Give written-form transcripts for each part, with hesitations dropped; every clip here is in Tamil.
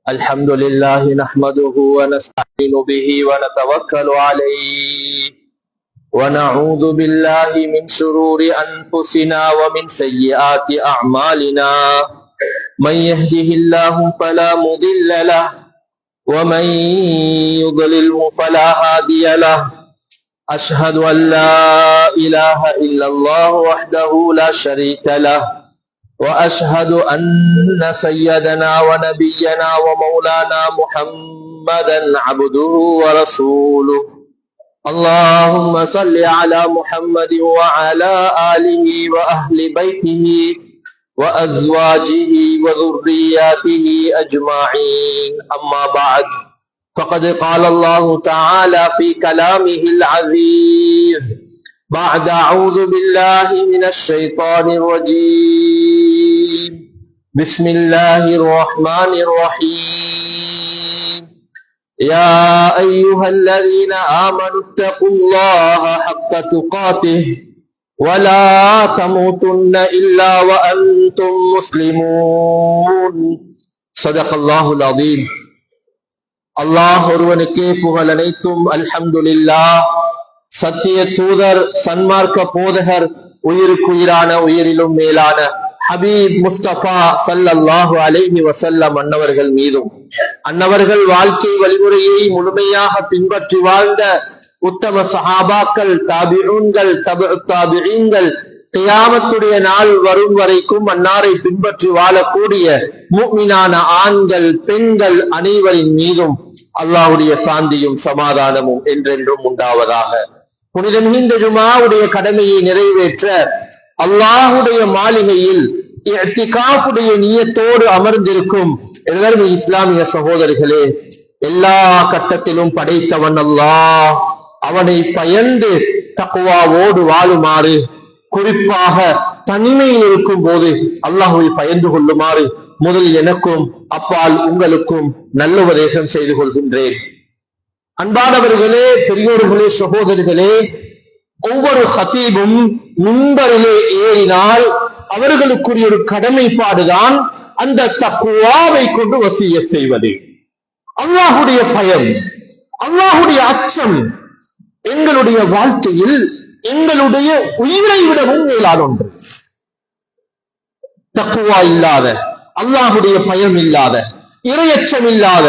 الحمد لله نحمده ونستعين به ونتوكل عليه ونعوذ بالله من شرور أنفسنا ومن سيئات أعمالنا من يهده الله فلا مضل له ومن يضلله فلا هادي له أشهد أن لا إله إلا الله وحده لا شريك له وأشهد أن سيدنا ونبينا ومولانا محمدا عبده ورسوله اللهم صل على محمد وعلى آله وأهل بيته وأزواجه وذرياته أجمعين أما بعد فقد قال الله تعالى في كلامه العزيز بعد أعوذ بالله من الشيطان الرجيم بسم الله الرحمن الرحيم يا أيها الذين آمنوا اتقوا الله حق تقاته ولا تموتن إلا وأنتم مسلمون صدق الله العظيم அல்லாஹ் ஒருவனுக்கே புகழ் அனைத்தும் அல்ஹம்துலில்லாஹ். சத்திய தூதர் சன்மார்க்க போதகர் உயிருக்குயிரான உயிரிலும் மேலான ஹபீப் முஸ்தபா ஸல்லல்லாஹு அலைஹி வஸல்லம் அன்னவர்கள் மீதும் அன்னவர்கள் வாழ்க்கை வழிமுறையை முழுமையாக பின்பற்றி வாழ்ந்த உத்தம சஹாபாக்கள், தாபிஊன்கள், தபு தாபிஈன்கள், கியாமத்துடைய நாள் வரும் வரைக்கும் அன்னாரை பின்பற்றி வாழக்கூடிய முஃமினான ஆண்கள் பெண்கள் அனைவரின் மீதும் அல்லாஹ்வுடைய சாந்தியும் சமாதானமும் என்றென்றும் உண்டாவதாக. புனித மிகுந்த ஜுமாவுடைய கடமையை நிறைவேற்ற அல்லாஹ்வுடைய மாளிகையில் இஅ்திகாஃபுடைய நியத்தோடு அமர்ந்திருக்கும் எல்லாரும் இஸ்லாமிய சகோதரர்களே, எல்லா கட்டத்திலும் படைத்தவன் அல்லாஹ். அவனை பயந்து தக்வாவோடு வாழுமாறு, குறிப்பாக தனிமையில் இருக்கும் போது அல்லாஹ்வை பயந்து கொள்ளுமாறு முதலில் எனக்கும் அப்பால் உங்களுக்கும் நல்ல உபதேசம் செய்து கொள்கின்றேன். அன்பானவர்களே, பெரியோர்களே, சகோதரர்களே, ஒவ்வொரு ஹதீபும் மிம்பரிலே ஏறினால் அவர்களுக்குரிய ஒரு கடமைப்பாடுதான் அந்த தக்வாவை கொண்டு வசியத் செய்வது. அல்லாஹ்வுடைய பயம், அல்லாஹ்வுடைய அச்சம் எங்களுடைய வாழ்க்கையில் எங்களுடைய உயிரை விடவும் மேலான ஒன்று. தக்வா இல்லாத, அல்லாஹ்வுடைய பயம் இல்லாத, இறையச்சம் இல்லாத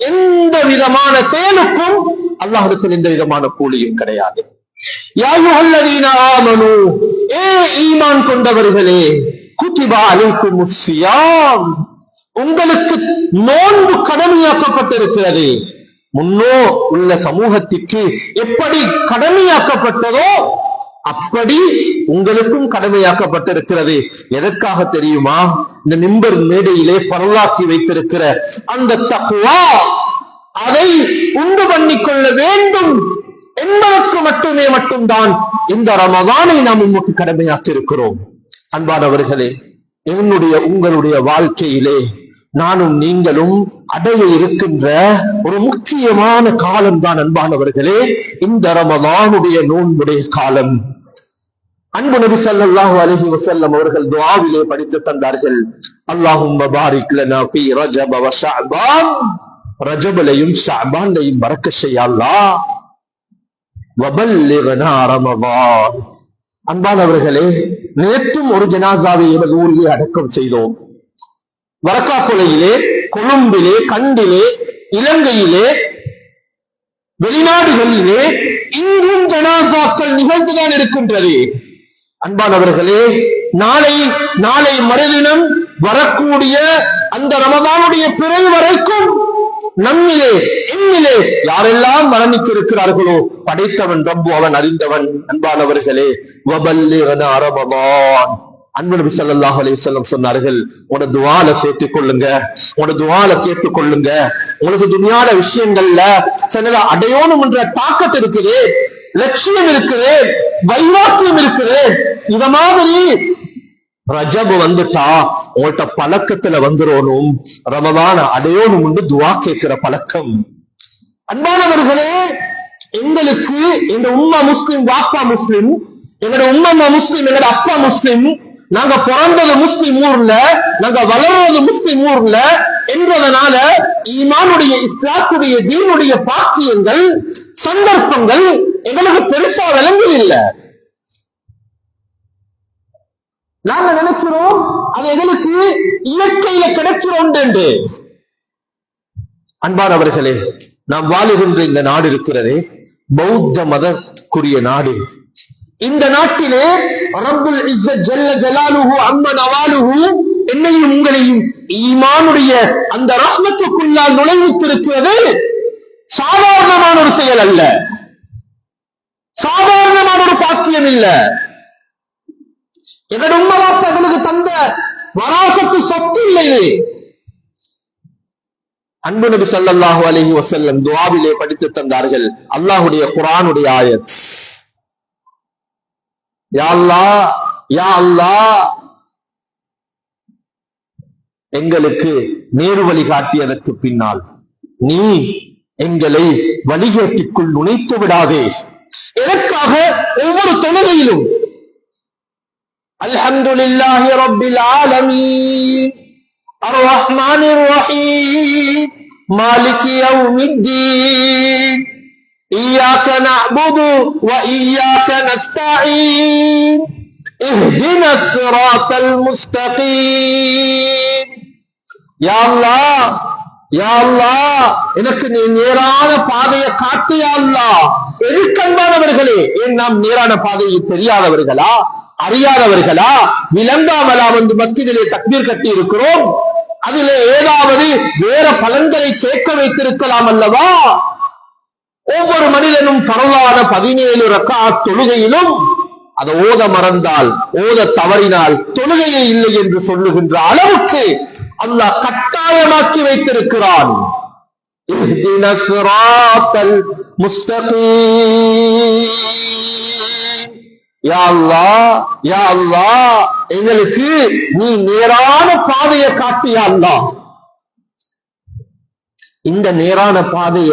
எந்த விதமான செயலுக்கும் அல்லாஹ்விடத்தில் எந்த விதமான கூலியும் கிடையாது. யா அய்யுஹல்லதீன ஆமனூ, ஏ ஈமான் கொண்டவர்களே, குதிப அலைக்குமுஸ் ஸியாம், உங்களுக்கு நோன்பு கடமையாக்கப்பட்டிருக்கிறது. முன்னோ உள்ள சமூகத்திற்கு எப்படி கடமையாக்கப்பட்டதோ அப்படி உங்களுக்கும் கடமையாக்கப்பட்டிருக்கிறது. எதற்காக தெரியுமா? இந்த மிம்பர் மேடையிலே பரலாக்கி வைத்திருக்கிற அந்த தக்வா, அதை உண்டு பண்ணிக்கொள்ள வேண்டும் என்பதற்கு மட்டும்தான் இந்த ரமதானை நாம் உங்களுக்கு கடமையாக்கி இருக்கிறோம். அன்பானவர்களே, என்னுடைய உங்களுடைய வாழ்க்கையிலே நானும் நீங்களும் அடைய இருக்கின்ற ஒரு முக்கியமான காலம் தான் அன்பானவர்களே இந்த ரமதானுடைய நோன்புடைய காலம். அன்பு நபி ஸல்லல்லாஹு அலைஹி வஸல்லம் அவர்கள் துஆவிலே படித்து தந்தார்கள், அல்லாஹும்ம பாரிக் லனா ஃபீ ரஜப வ ஷஅபான், ரஜபலையும் ஷஅபானையும் பரக்கத் செய்ய அல்லாஹ், வபல்லிக்னா ரமதான். அன்பானவர்களே, நேற்றும் ஒரு ஜனாசாவை எமது ஊரிலே அடக்கம் செய்தோம். வரக்காப்புலையிலே, கொழும்பிலே, கண்டிலே, இலங்கையிலே, வெளிநாடுகளிலே இன்றும் ஜனாசாக்கள் நிகழ்ந்துதான் இருக்கின்றது. அன்பானவர்களே, நாளை மறுதினம் வரக்கூடிய அந்த ரமதானுடைய பிறை வரைக்கும் நம்மிலே என்னிலே யாரெல்லாம் மரணித்திருக்கிறார்களோ படைத்தவன் ரப்பு, அவன் அறிந்தவன். அன்பானவர்களே, வபல்லிக்னா ரமதான். அன்பு நபி ஸல்லல்லாஹு அலைஹி வஸல்லம் சொன்னார்கள், உன துஆல சேர்த்துக் கொள்ளுங்க, உன துஆல கேட்டுக் கொள்ளுங்க. உங்களுக்கு துனியால விஷயங்கள்ல சில அடையோணும் என்ற தாக்கத்து இருக்குது, லட்சியம் இருக்குது, வைராக்கியம் இருக்குது. இத மாதிரி ரஜப் வந்துட்டா உங்கள்ட்ட பழக்கத்துல வந்துடணும், ரமதான அடையோணும் என்று துஆ கேட்கிற பழக்கம். அன்பானவர்களே, எங்களுக்கு எங்க உம்மா முஸ்லிம், வாப்பா முஸ்லிம், எங்களோட உம்மம்மா முஸ்லிம், எங்களோட அப்பா முஸ்லிம், நாங்க பிறந்தது முஸ்லிம் ஊர்ல, நாங்க வளர்றது முஸ்லிம் ஊர்ல என்பதனால ஈமானுடைய இஸ்லாத்துடைய தீனுடைய பாக்கியங்கள் சந்தர்ப்பங்கள் எங்களுக்கு பெருசா விளங்குதில்லை. நாங்க நினைக்கிறோம் அது எங்களுக்கு இயற்கையில கிடைக்கிறோம் என்று. அன்பானவர்களே, நாம் வாழுகின்ற இந்த நாடு இருக்கிறதே பௌத்த மதக்குரிய நாடு. இந்த நாட்டிலே ரப்புல் இஸ்ஸத் ஜல்ல ஜலாலுஹு அம்ம நவாலுஹு என்னையும் உங்களையும் ஈமானுடைய அந்த ரஹ்மத்துக்குள்ளால் நுழைவித்திருக்கிறது சாதாரணமான ஒரு செயல் அல்ல, சாதாரணமான ஒரு பாக்கியம் இல்ல. எங்களுடைய உம்மவாப்பா எங்களுக்கு தந்த வராசத்து சொத்து இல்லை. அன்பு நபி ஸல்லல்லாஹு அலைஹி வஸல்லம் துஆவிலே படித்து தந்தார்கள் அல்லாஹ்வுடைய குர்ஆனுடைய ஆயத், யா அல்லாஹ் யா அல்லாஹ் எங்களுக்கு நேரு வழி காட்டியதற்கு பின்னால் நீ எங்களை வழிகேட்டிற்குள் நுழைத்து விடாதே. எனக்காக ஒவ்வொரு தொழுகையிலும் அல்ஹம்துலில்லாஹி ரப்பில் ஆலமீன் அர்-ரஹ்மானிர் ரஹீம் மாலிகி யௌமித்தீன் இய்யாக நஅ்புது வ இய்யாக நஸ்தஈன் இஹ்தினஸ் ஸிராத்தல் முஸ்தகீம். யா அல்லாஹ் யா அல்லாஹ் எனக்கு நீ நேரான பாதையை காட்டு யா அல்லாஹ். எதுக்கன்பானவர்களே, ஏன் நாம் நேரான பாதையை தெரியாதவர்களா, அறியாதவர்களா, விளங்காமலா வந்து மஸ்ஜிதிலே தக்பீர் கட்டி இருக்கிறோம்? அதிலே ஏதாவது வேற பலன்களை கேட்க வைத்திருக்கலாம் அல்லவா? ஒவ்வொரு மனிதனும் பரவான 17 ரக்அத் தொழுகையிலும் அதை ஓத மறந்தால், ஓத தவறினால் தொழுகையே இல்லை என்று சொல்லுகின்ற அளவுக்கு அல்லாஹ் கட்டாயமாக்கி வைத்திருக்கிறான். இஹ்தினஸ் ஸிராத்தல் முஸ்தகீம். யா அல்லாஹ் யா அல்லாஹ் எங்களுக்கு நீ நேரான பாதையை காட்டு யா அல்லாஹ். இந்த நேரான பாதைய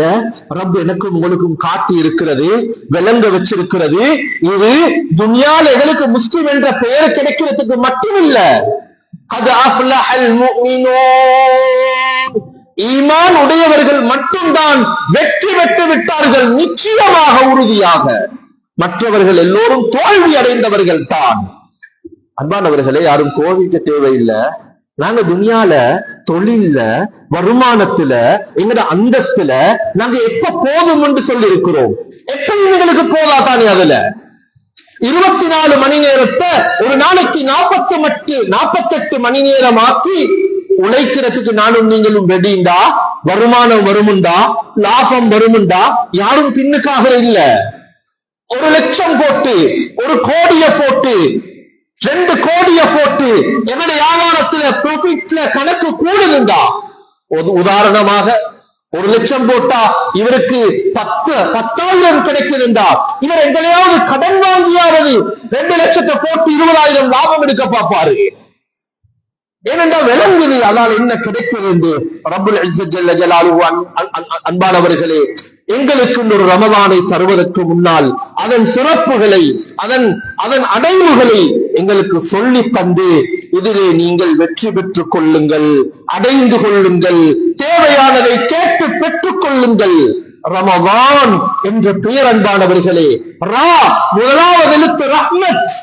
ரப் எனக்கும் உங்களுக்கும் காட்டி இருக்கிறது, விளங்க வச்சிருக்கிறது. இது துன்யால எங்களுக்கு முஸ்லிம் என்ற பெயர் கிடைக்கிறதுக்கு மட்டுமில்ல, அது அஃப்லஹல் முஃமினூன், ஈமான் உடையவர்கள் மட்டும்தான் வெற்றி பெற்று விட்டார்கள் நிச்சயமாக உறுதியாக. மற்றவர்கள் எல்லோரும் தோல்வி அடைந்தவர்கள் தான். அன்பானவர்களே, யாரும் கோவிக்க தேவையில்லை. நாங்க துன்யால தொழில்ல வருமானத்துல எங்கட அந்தஸ்துல நாங்க எப்ப போதும் என்று சொல்லி இருக்கிறோம். எப்பயும் எங்களுக்கு போதாதானே? அதுல 24 மணி நேரத்தை ஒரு நாளைக்கு 48 மணி நேரம் ஆக்கி உழைக்கிறதுக்கு நானும் நீங்களும் ரெடிண்டா? வருமானம் வருமுண்டா? லாபம் வருமுண்டா? யாரும் பின்னுக்காக இல்ல. 1 லட்சம் போட்டு 1 கோடியை போட்டு 2 கோடியை போட்டு என்னுடைய வியாபாரத்துல ப்ராஃபிட்ல கணக்கு கூடுதுண்டா? உதாரணமாக 1 லட்சம் போட்டா இவருக்கு 10,000 கிடைக்குதுண்டா, இவர் எங்களையாவது கடன் வாங்கியாவது 2 லட்சத்தை போட்டு 20,000 லாபம் எடுக்க பார்ப்பாரு. ஏனென்றால் விளங்குது அதால் என்ன கிடைக்கிறது என்று. ரப்புல் இஸ்ஸத் ஜல்ல ஜலாலுஹு அன்பானவர்களே, எங்களுக்கு ஒரு ரமதானை தருவதற்கு முன்னால் அதன் சிறப்புகளை அதன் அடைவுகளை எங்களுக்கு சொல்லி தந்து இதிலே நீங்கள் வெற்றி பெற்றுக் கொள்ளுங்கள், அடைந்து கொள்ளுங்கள், தேவையானதை கேட்டு பெற்றுக் கொள்ளுங்கள். ரமதான் என்ற பெயர் அன்பானவர்களே, ரா முதலாவது எழுத்து ரஹ்மத்,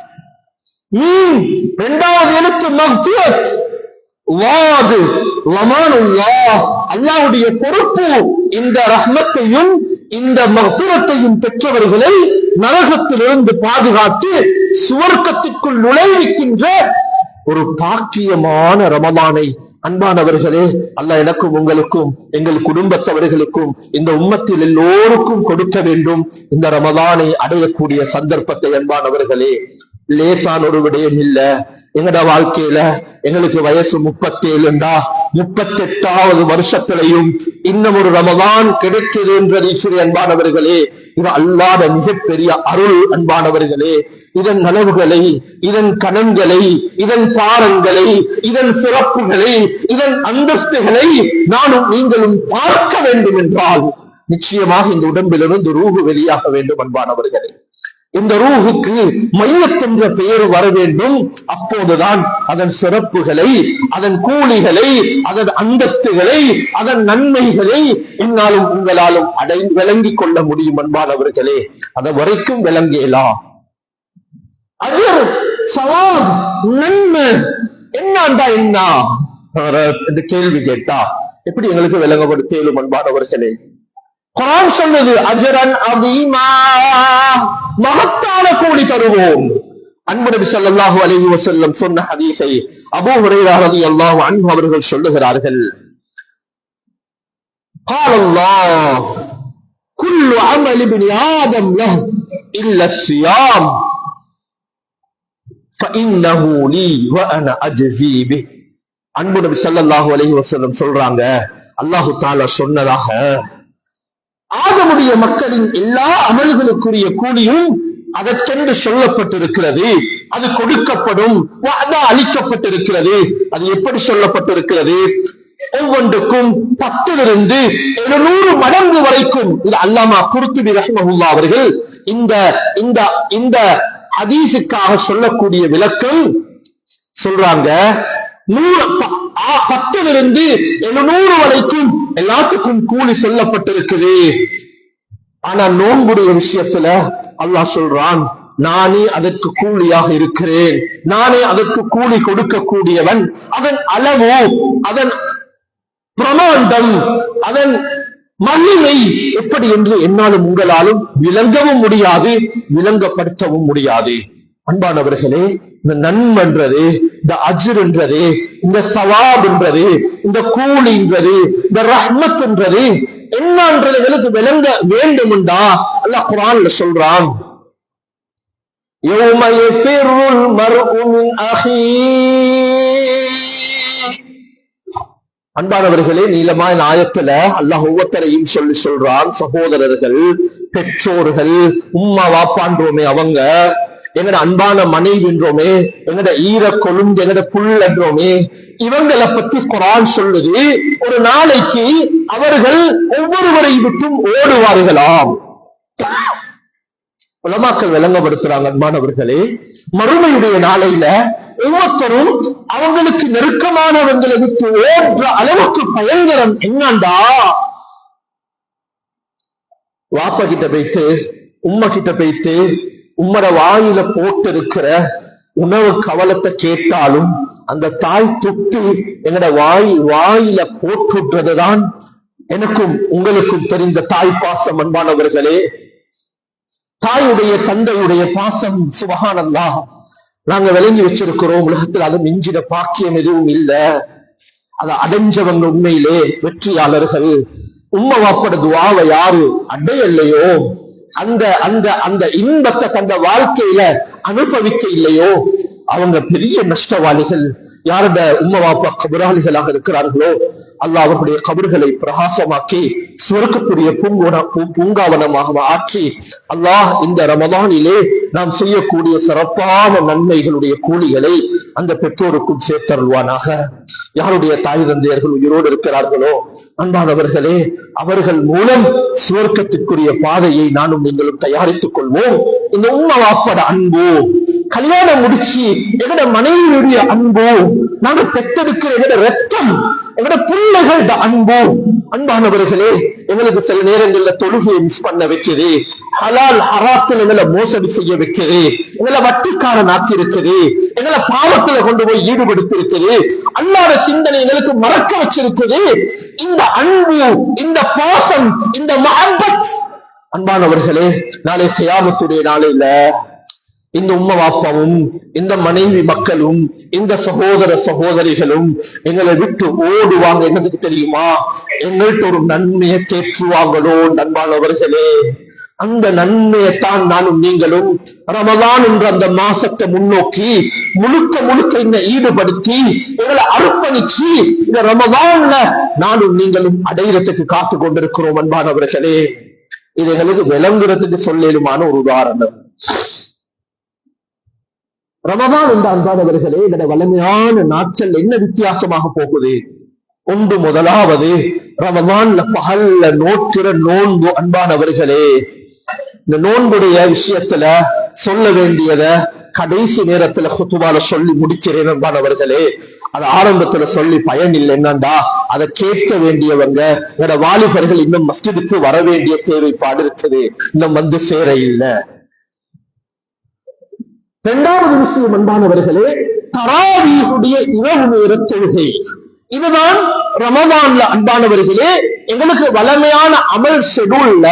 மீன் இரண்டாவது எழுத்து மக்ஃபிரத், வாது லமானுல்லாஹ் அல்லாஹ்வுடைய பொறுப்பு. இந்த ரஹ்மத்தையும் இந்த மக்ஃபிரத்தையும் பெற்றவர்களை நரகத்திலிருந்து பாதுகாத்து சுவர்க்கத்திற்குள் நுழைவிக்கின்ற ஒரு பாக்கியமான ரமலானை அன்பானவர்களே அல்லாஹ் எனக்கும் உங்களுக்கும் எங்கள் குடும்பத்தவர்களுக்கும் இந்த உம்மத்தில் எல்லோருக்கும் கொடுக்க வேண்டும். இந்த ரமலானை அடையக்கூடிய சந்தர்ப்பத்தை அன்பானவர்களே லேசான ஒரு விடயம் இல்ல. எங்கட வாழ்க்கையில எங்களுக்கு வயசு 37 38வது வருஷத்திலையும் இன்னும் ஒரு ரமதான் கிடைக்குது என்றது அன்பானவர்களே, இது அல்லாத மிகப்பெரிய அருள் அன்பானவர்களே. இதன் நலவுகளை, இதன் கணங்களை, இதன் பாரங்களை, இதன் சிறப்புகளை, இதன் அந்தஸ்துகளை நானும் நீங்களும் பார்க்க வேண்டும் என்றால் நிச்சயமாக இந்த உடம்பிலிருந்து ரூஹு வெளியாக வேண்டும் அன்பானவர்களே. இந்த ரூஹுக்கு மையத் என்ற பெயர் வர வேண்டும். அப்போதுதான் அதன் சிறப்புகளை, அதன் கூலிகளை, அதன் அந்தஸ்துகளை, அதன் நன்மைகளை என்னாலும் உங்களாலும் விளங்கிக் கொள்ள முடியும். அன்பானவர்களே, அதை வரைக்கும் விளங்கலாம். அஜர், சவாப், நன்மை என்னண்டா என்ன இந்த கேள்வி கேட்டா எப்படி எங்களுக்கு விளங்கப்படுத்தேலும்? அன்பானவர்களே, குர்ஆன் சொன்னது அஜரன் அதீமா, மகத்தான கூலி தருவோம். அன்பு நபி ஸல்லல்லாஹு அலைஹி வஸல்லம் சொன்ன ஹதீஸை அபூ ஹுரைரா ரலியல்லாஹு அன்ஹு அவர்கள் சொல்லுகிறார்கள். قال الله كل عمل ابن آدم له إلا الصيام فإنه لي وأنا أجزي به. அன்பு நபி ஸல்லல்லாஹு அலைஹி வஸல்லம் சொல்றாங்க, அல்லாஹ் தஆலா சொன்னதாக ஆதமுடைய மக்களின் எல்லா அமல்களுக்குரிய கூலியும் அதற்கென்று சொல்லப்பட்டிருக்கிறது. அது கொடுக்கப்படும், அளிக்கப்பட்டிருக்கிறது. அது எப்படி சொல்லப்பட்டிருக்கிறது? ஒவ்வொன்றுக்கும் 10 700 மடங்கு வரைக்கும். இது அல்லாமா குர்துபி ரஹ்மஹுல்லாஹ் அவர்கள் இந்த ஹதீஸுக்காக சொல்லக்கூடிய விளக்கம் சொல்றாங்க. 10 700 வரைக்கும் எல்லாத்துக்கும் கூலி சொல்லப்பட்டிருக்குது. ஆனா நோன்புடைய விஷயத்துல அல்லாஹ் சொல்றான், நானே அதற்கு கூலியாக இருக்கிறேன், நானே அதற்கு கூலி கொடுக்கக்கூடியவன். அதன் அளவு, அதன் பிரமாண்டம், அதன் மகிமை எப்படி என்று என்னாலும் உங்களாலும் விளங்கவும் முடியாது, விளங்கப்படுத்தவும் முடியாது. அன்பானவர்களே, இந்த நன்மைன்றது, இந்த அஜ்ர் என்றது, இந்த சவாப் என்றது, இந்த கூலின்றது, இந்த ரஹ்மத் என்றது என்னன்றது எங்களுக்கு விளங்க வேண்டும் என்றா அல்லாஹ் குர்ஆன்ல சொல்றான், யௌம யஃபிருல் மர்உ மின் அஹீ. அன்பானவர்களே, நீளமான ஆயத்துல அல்லாஹ் ஒவ்வொருத்தரையும் சொல்றான். சகோதரர்கள், பெற்றோர்கள், உம்மா வாப்பான்றோமே அவங்க, எங்கட அன்பான மனைவி என்றோமே, எங்கட ஈர கொழுந்து, எங்கட புல் என்றோமே, இவங்களை பத்தி குர்ஆன் சொல்லுது, ஒரு நாளைக்கு அவர்கள் ஒவ்வொருவரை விட்டும் ஓடுவார்களாம். உலமாக்கள் விளங்கப்படுத்துறாங்க. அன்பானவர்களே, மறுமையுடைய நாளையில ஒவ்வொருத்தரும் அவங்களுக்கு நெருக்கமானவங்களை விட்டு ஓடுற அளவுக்கு பயங்கரம் என்னண்டா, வாப்பா கிட்ட போயிட்டு, உம்மா கிட்ட போயிட்டு, உம்மட வாயில போட்டு இருக்கிற உணவு கவலத்தை கேட்டாலும் அந்த தாய் தொட்டு எங்கட வாயில போட்டுறதுதான் எனக்கும் உங்களுக்கும் தெரிந்த தாய் பாசம். அன்பானவர்களே, தாயுடைய தந்தையுடைய பாசம் சுப்ஹானல்லாஹ் நாங்க விளங்கி வச்சிருக்கிறோம். உலகத்தில் அது மிஞ்சிட பாக்கியம் எதுவும் இல்லை. அதை அடைஞ்சவங்க உண்மையிலே வெற்றியாளர்கள். உம்மா வாப்பட துஆவை யாரு அடையலையோ, அந்த அந்த அந்த இன்பத்தை தந்த வாழ்க்கையில அனுபவிக்க இல்லையோ, அவங்க பெரிய நஷ்டவாளிகள். யாருடைய உம்மா வாப்பா கபராளிகளாக இருக்கிறார்களோ அல்லாஹ் அவர்களுடைய கபர்களை பிரகாசமாக்கி சொர்க்கக்கூடிய பூங்காவனமாக ஆற்றி அல்லாஹ் இந்த ரமதானிலே நாம் செய்யக்கூடிய சிறப்பான நன்மைகளுடைய கூலிகளை அந்த பெற்றோருக்கும் சேர்த்தருள்வானாக. யாருடைய தாய் தந்தையர்கள் உயிரோடு இருக்கிறார்களோ அன்பானவர்களே, அவர்கள் மூலம் சுவர்க்கத்திற்குரிய பாதையை நானும் நீங்களும் தயாரித்துக் கொள்வோம். இந்த உம்மா வாப்பட அன்பு, கல்யாணம் முடிச்சு எங்கட மனைவியுடைய அன்பு, நாங்க பெற்றெடுக்கிற எங்கட ரத்தம், எங்கட பிள்ளைகளோட அன்பு. அன்பானவர்களே, எங்களுக்கு சில நேரங்கள்ல தொழுகையை மிஸ் பண்ண வைக்குது, ஹலால் ஹராத்தில் எங்களை மோசடி செய்ய வைக்குது, எங்களை வட்டிக்காரன் ஆக்கி இருக்குது, எங்களை பாவத்துல கொண்டு போய் ஈடுபடுத்தி இருக்குது, அல்லாத சிந்தனை எங்களுக்கு மறக்க வச்சிருக்குது. இந்த அன்பு, இந்த பாசம், இந்த மஹப்பத் அன்பானவர்களே, நாளை கியாமத்துடைய நாளையில இந்த உம்மா வாப்பாவும், இந்த மனைவி மக்களும், இந்த சகோதர சகோதரிகளும் எங்களை விட்டு ஓடுவாங்க. என்னதுக்கு தெரியுமா? எங்கள்கிட்ட ஒரு நன்மையை கேட்டுருவாங்களோ. அன்பானவர்களே, அந்த நன்மையைத்தான் நானும் நீங்களும் ரமதான் என்ற அந்த மாசத்தை முன்னோக்கி முழுக்க முழுக்க இந்த ஈடுபடுத்தி எங்களை அர்ப்பணிச்சு இந்த ரமதான்ல நானும் நீங்களும் அடையிறதுக்கு காத்து கொண்டிருக்கிறோம். அன்பானவர்களே, இது எங்களுக்கு விளங்குறதுக்கு சொல்லேலுமான ஒரு உதாரணம். ரமதான் என்ற அன்பானவர்களே, என்னோட வலிமையான நாட்கள் என்ன வித்தியாசமாக போகுது? ஒன்று, முதலாவது ரமதான்ல பகல்ல நோக்கிற நோன்பு. அன்பானவர்களே, இந்த நோன்புடைய விஷயத்துல சொல்ல வேண்டியத கடைசி நேரத்துல குத்துபால சொல்லி முடிக்கிறேன் அன்பானவர்களே. அது ஆரம்பத்துல சொல்லி பயன் இல்லை. என்னண்டா அதை கேட்க வேண்டியவங்க என்னோட வாலிபர்கள் இன்னும் மஸ்ஜிதுக்கு வர வேண்டிய தேவைப்பாடு இருக்குது, இன்னும் வந்து சேர இல்லை. இரண்டாவது விஷயம் அன்பானவர்களே, தராவீஹுடைய இரவு நேர தொழுகை. இதுதான் ரமதான்ல அன்பானவர்களே எங்களுக்கு வளமையான அமல் ஷெட்யூல்ல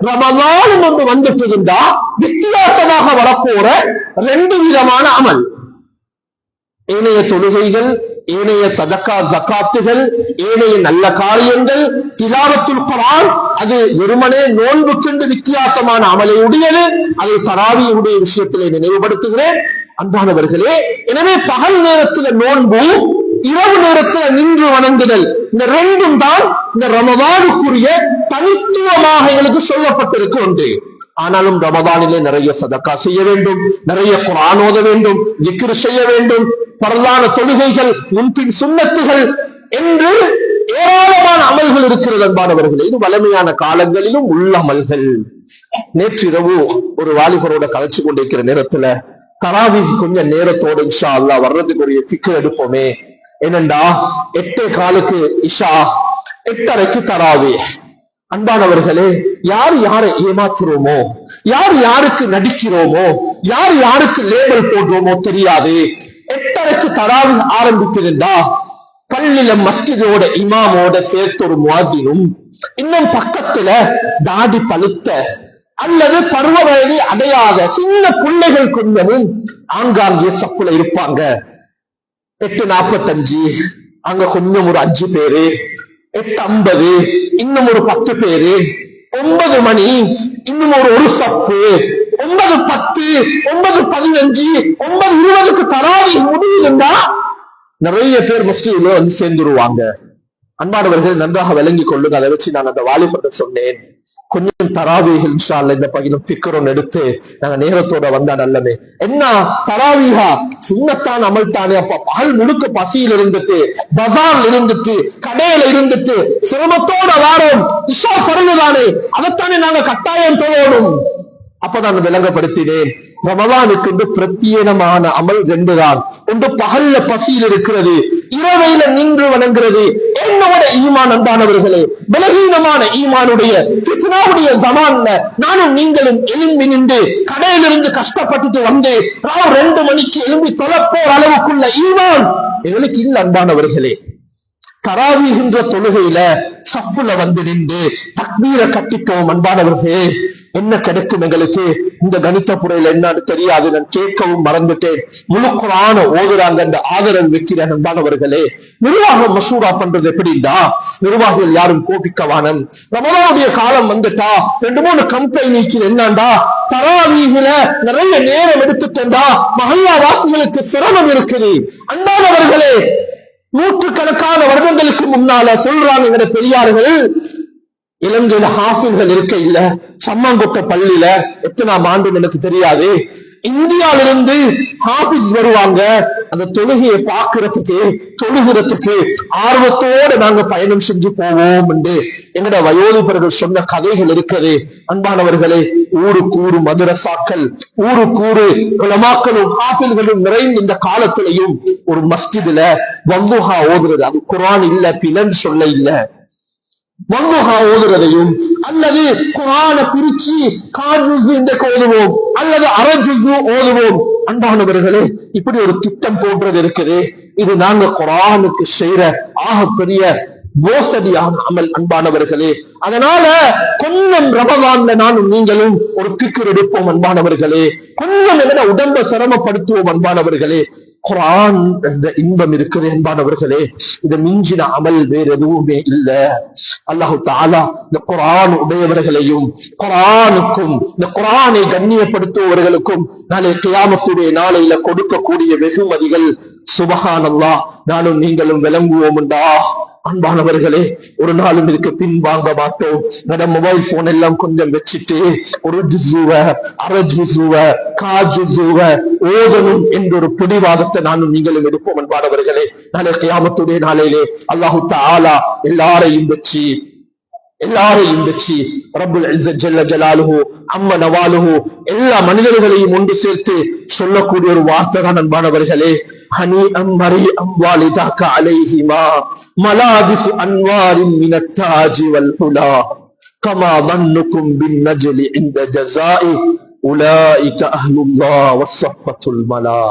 ரமதான் ஒன்று வந்துட்டு இருந்தா வித்தியாசமாக வரப்போற 2 விதமான அமல். ஏனைய தொழுகைகள், ஏனைய சதக்கா ஜகாத்துகள், ஏனைய நல்ல காரியங்கள், திலாவத்துல் குர்ஆன், அது வெறுமனே நோன்புக்கென்று வித்தியாசமான அமலை உடையது. அதை தராவீஹுடைய விஷயத்திலே நினைவுபடுத்துகிறேன் அன்பானவர்களே. எனவே பகல் நேரத்தில் நோன்பு, இரவு நேரத்தில் நின்று வணங்குதல், இந்த 2ம் தான் இந்த ரமதானுக்குரிய தனித்துவமாக எங்களுக்கு சொல்லப்பட்டிருக்கு ஒன்று. ஆனாலும் ரமதானிலே நிறைய சதக்கா செய்ய வேண்டும், நிறைய குர்ஆன் ஓத வேண்டும், திக்ர் செய்ய வேண்டும், பரலான தொழுகைகள், முன்பின் சுன்னத்துகள் என்று ஏராளமான அமல்கள் இருக்கிறது அன்பானவர்கள். இது வலிமையான காலங்களிலும் உள்ள அமல்கள். நேற்றிரவு ஒரு வாலிபரோட கலைச்சு கொண்டிருக்கிற நேரத்துல தராவீஹ் கொஞ்சம் நேரத்தோட இன்ஷா அல்லாஹ் வர்றதுக்கு ஒரு ஃபிக்ர் எடுப்போமே. என்னண்டா 8:15 இஷா, 8:30 தராவீஹ். அன்பானவர்களே, யார் யாரை ஏமாத்துறோமோ, யார் யாருக்கு நடிக்கிறோமோ, யார் யாருக்கு லேபல் போடுறோமோ தெரியாது. 8:30 தராவீஹ் ஆரம்பிக்கிறதா பள்ளியில மஸ்ஜிதோட இமாமோட சேர்த்து ஒரு முஅத்தினும், இன்னும் பக்கத்துல தாடி பழுத்த அல்லது பருவ வயதை அடையாத சின்ன பிள்ளைகள் கொஞ்சமும் ஆங்காங்கே சப்புல இருப்பாங்க. 8:45 அங்க கொஞ்சம் ஒரு 5 பேரு, 8:50 இன்னும் ஒரு 10 பேரு, 9 மணி இன்னும் ஒரு சப்பு, 9:10, 9:15, 9:20 தராவீஹ் முடியுதுன்னா நிறைய பேர் மஸ்ஜிதுல வந்து சேர்ந்துருவாங்க. அன்பானவர்கள் நன்றாக விளங்கி கொள்ளுங்க. அதை வச்சு நான் அந்த வாலிபர்கிட்ட சொன்னேன், கொஞ்சம் தராவீஹ் இன்ஷா அல்லாஹ் இந்த பகிலும் ஃபிக்ரும் எடுத்து நாங்க நேரத்தோட வந்தா நல்லமே. என்ன தராவீஹா சுன்னத்தான் அமல்தானே. அப்ப பகல் முழுக்க பசியில் இருந்துட்டு, பஜார்ல இருந்துட்டு, கடையில இருந்துட்டு சிரமத்தோட வாரோம். இஷா ஃபர்து தானே, அதைத்தானே நாங்க கட்டாயம் தொழணும். அப்பதான் விளங்கப்படுத்தினேன், ரமலானுக்கு பிரத்யேகமான அமல் 2 தான். ஒன்று பகல்ல பசியில் இருக்கிறது, இரவையில நின்று வணங்குறது. என்னோட ஈமான் அன்பானவர்களே, பலகீனமான ஈமானுடைய ஃபித்னாவுடைய ஜமான்ல நானும் நீங்களும் எழும்பி நின்று கடையிலிருந்து கஷ்டப்பட்டுட்டு வந்து 2 மணிக்கு எழும்பி தொலைப்போர் அளவுக்குள்ள ஈமான் எங்களுக்கு இல்ல அன்பானவர்களே. தராவீஹ்ன்ற தொழுகையில சஃப்ல வந்து நின்று தக்பீரை கட்டிட்டோம் அன்பானவர்களே, என்ன கிடைக்கும் எங்களுக்கு? இந்த கணித புறையில என்னன்னு தெரியாது, நான் கேட்கவும் மறந்துட்டேன். முழு குர்ஆன ஓதுறாங்க அந்த ஆதரவு வைக்கிற அன்பானவர்களே. நிர்வாகம் மசூரா பண்றது எப்படின்னா, நிர்வாகிகள் யாரும் கோபிக்கவானம். ரமலானுடைய காலம் வந்துட்டா 2-3 கம்பெனி நீக்கிறது. என்னண்டா தராவீஹ்ல நிறைய நேரம் எடுத்துட்டா மஹல்லா வாசிகளுக்கு சிரமம் இருக்குது அன்பானவர்களே. 100கணக்கான வருடங்களுக்கு முன்னால சொல்றாங்க எங்க பெரியார்கள், இலங்கையில ஹாஃபில்கள் இருக்க இல்ல, சம்மங்கொட்ட பள்ளியில எத்தனாம் ஆண்டு எனக்கு தெரியாது, இந்தியாவிலிருந்து ஹாஃபிஸ் வருவாங்க. அந்த தொழுகையை பார்க்கறதுக்கு, தொழுகிறதுக்கு ஆர்வத்தோடு நாங்க பயணம் செஞ்சு போவோம் என்று எங்கட வயோதிபர்கள் சொன்ன கதைகள் இருக்குது அன்பானவர்களே. ஊருக்கு ஊரு மதுரசாக்கள், ஊருக்கு ஊரு உலமாக்களும் ஹாஃபில்களும் நிறைந்த இந்த காலத்திலையும் ஒரு மஸ்ஜிதுல வந்துஹா ஓதுறது, அது குர்ஆன் இல்ல, பிலன் சொல்ல இல்ல, வந்துஹா ஓதுறதையும் அல்லது குர்ஆன பிரிச்சு காஜுஸ் இன்றைக்கு ஓதுவோம் அல்லது அரஜுஸ் ஓதுவோம் அன்பானவர்களே. இப்படி ஒரு திட்டம் போன்றது இருக்குது. இது நாங்க குர்ஆனுக்கு செய்யற ஆகப்பெரிய மோசடியான அமல் அன்பானவர்களே. அதனால கொஞ்சம் ரமலான்ல நானும் நீங்களும் ஒரு ஃபிக்ர் எடுப்போம் அன்பானவர்களே. கொஞ்சம் என்ன உடம்ப சிரமப்படுத்துவோம் அன்பானவர்களே. குர்ஆன் என்ற இன்பம் இருக்குது அன்பானவர்களே, இதை மிஞ்சின அமல் வேற எதுவுமே இல்ல. அல்லாஹு தஆலா இந்த குர்ஆன் உடையவர்களையும் குர்ஆனுக்கும் இந்த குர்ஆனை கண்ணியப்படுத்துபவர்களுக்கும் நாளை கியாமத்துடைய நாளையில கொடுக்கக்கூடிய வெகுமதிகள் சுப்ஹானல்லாஹ் நானும் நீங்களும் விளங்குவோம்டா அன்பானவர்களே. ஒரு நாளும் இதுக்கு பின் வாங்க மாட்டோம். மொபைல் போன் எல்லாம் கொஞ்சம் வச்சுட்டு ஒரு ஜுஸுவ, அரை ஜுஸுவ, காஜுஸுவ ஓதணும் என்ற ஒரு பிடிவாதத்தை நானும் நீங்களும் எடுப்போம் அன்பானவர்களே. நாளை கியாமத்துடைய நாளையிலே அல்லாஹு தஆலா எல்லாரையும் வச்சு எல்லாரையும் வச்சு ரப்புல் இஸ்ஸத் ஜல்ல ஜலாலுஹு அம்ம நவாலுஹு எல்லா மனிதர்களையும் ஒன்று சேர்த்து சொல்லக்கூடிய ஒரு வார்த்தை தான் அன்பானவர்களே, ஹனீஅம் மரீஅம் வாலிதாக அலைஹிமா மலாபிஸ் அன்வாரின் மினத் தாஜி வல் ஹுலா கமா வன்னுக்கும் பின் நஜ்லி இந்த ஜஸாஇ உலாயிக அஹ்லுல்லாஹ் வஸ்ஸஃபத்துல் மலா.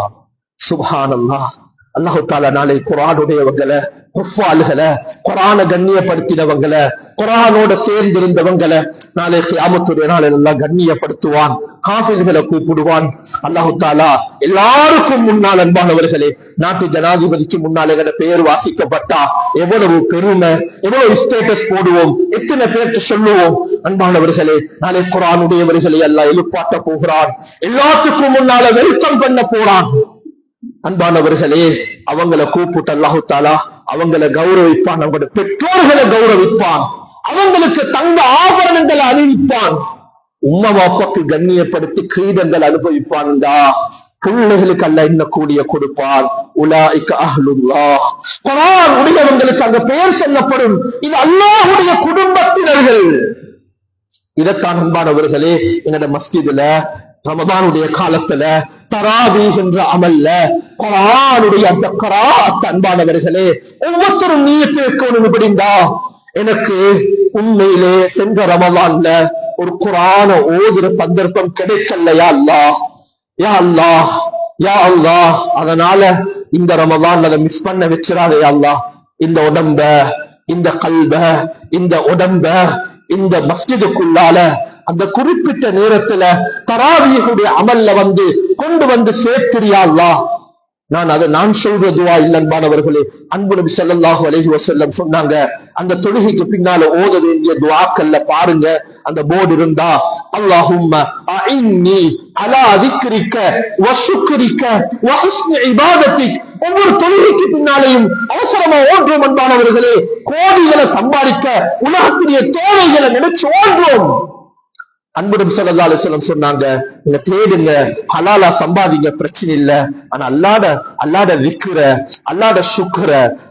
சுப்ஹானல்லாஹ். அல்லாஹ் தஆலா நாளை குர்ஆனுடையவங்களை, ஹுஃபால்களை, குர்ஆனை கண்ணியப்படுத்தினவங்களை, குர்ஆனோட சேர்ந்திருந்தவங்களை நாளை கியாமத்துடைய நாளில் அல்லாஹ் கண்ணியப்படுத்துவான், ஹாஃபில்களை கூப்பிடுவான். அல்லாஹ் தஆலா எல்லாருக்கும் முன்னால் அன்பானவர்களே, நாட்டு ஜனாதிபதிக்கு முன்னால் எங்கட பெயர் வாசிக்கப்பட்டா எவ்வளவு பெருமை, எவ்வளவு ஸ்டேட்டஸ் போடுவோம், எத்தனை பேர்த்து சொல்லுவோம். அன்பானவர்களே, நாளை குர்ஆனுடையவர்களை அல்லாஹ் எழுப்பாட்ட போகிறான், எல்லாத்துக்கும் முன்னால வெல்கம் பண்ண போறான். அன்பானவர்களே, அவங்களை கூப்பிட்டு அல்லாஹு தஆலா அவங்களை கௌரவிப்பான், அவங்களோட பெற்றோர்களை கௌரவிப்பான், அவங்களுக்கு தங்க ஆபரணங்களை அணிவிப்பான், உம்மா பாப்பாக்கு கண்ணியப்படுத்தி கிரீடங்கள் அனுபவிப்பான்டா. பிள்ளைகளுக்கு அல்லாஹ் என்ன கூடிய கொடுப்பான். உலாயிக அஹ்லுல்லாஹ். குர்ஆன் உடையவங்களுக்கு அங்க பெயர் சொல்லப்படும், இது அல்லாஹ்வுடைய குடும்பத்தினர்கள். இதத்தான் அன்பானவர்களே எங்களோட மஸ்ஜிதுல ரமதானுடைய காலத்துல தராவீஹ் என்ற அமல்ல குர்ஆனுடைய அந்த க்ராஅத் அன்பானவர்களே ஒவ்வொருத்தரும் நியத்து வைக்கணும். இப்படிந்தா எனக்கு உண்மையிலே சென்ற ரமதான்ல ஒரு குர்ஆனை ஓதுற சந்தர்ப்பம் கிடைக்கல, யா அல்லாஹ், யா அல்லாஹ், யா அல்லாஹ். அதனால இந்த ரமதான்ல அதை மிஸ் பண்ண வச்சிடாதே யா அல்லாஹ். இந்த உடம்ப, இந்த கல்ப, இந்த உடம்ப இந்த மஸ்ஜிதுக்குள்ளால அந்த குறிப்பிட்ட நேரத்துல தராவீஹுடைய அமல்ல கொண்டு வந்து சேர்த்திரியா அல்லாஹ். நான் சொல்ற துஆ இல்லன்பானவர்களே, அன்பு நபி ஸல்லல்லாஹு அலைஹி வஸல்லம் சொன்னாங்க, அந்த தொழுகைக்கு பின்னால ஓத வேண்டிய துஆக்கள்ல பாருங்க, அந்த போர்டு இருந்தா அல்லாஹும்ம அஇன்னி அலா திக்ரிக வ ஷுக்ரிக வ ஹுஸ்னி இபாதத்திக். ஒவ்வொரு தொழுகைக்கு பின்னாலையும் அவசரமா ஓடுறோம் அன்பானவர்களே, கோடிகளை சம்பாதிக்க உலகத்துடைய தேவைகளை நினைச்சு ஓடுறோம். அன்பு நபி ஸல்லல்லாஹு அலைஹி வஸல்லம் சொன்னாங்க, நீங்க தேடுங்க, ஹலாலா சம்பாதிங்க, பிரச்சனை இல்ல. ஆனா அல்லாஹ்ட விக்ர, அல்லாஹ்ட சுக்ர,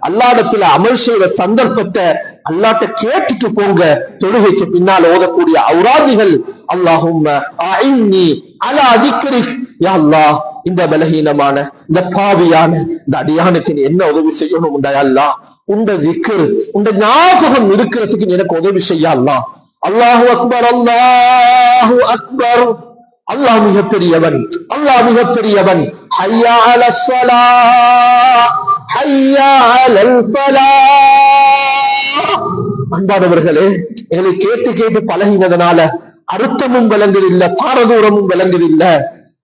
அல்லாஹ்விடத்துல அமல் செய்யற சந்தர்ப்பத்தை அல்லாஹ்ட்ட கேட்டுட்டு போங்க. தொழுகைக்கு பின்னால் ஓதக்கூடிய ஔராதிகள் அல்லாஹும்ம அஇன்னி அலா திக்ரிக். யா அல்லாஹ், இந்த பலஹீனமான, இந்த பாவியான இந்த அடியானுக்கு நீ என்ன உதவி செய்யணும் யா அல்லாஹ். உண்ட திக்ர், உண்ட ஞாபகம் இருக்கிறதுக்கு எனக்கு உதவி செய்ய அல்லாஹ். அல்லாஹு அக்பர், அல்லாஹு அக்பர். அல்லாஹ் மிக பெரியவன், அல்லாஹ் மிக பெரியவன். ஹய்யா அலஸ் ஸலாஹ், ஹய்யா அலல் ஃபலாஹ். அன்பானவர்களே, எங்களை கேட்டு கேட்டு பழகினதுனால அர்த்தமும் விளங்குதில்லை, பாரதூரமும் விளங்குதில்லை,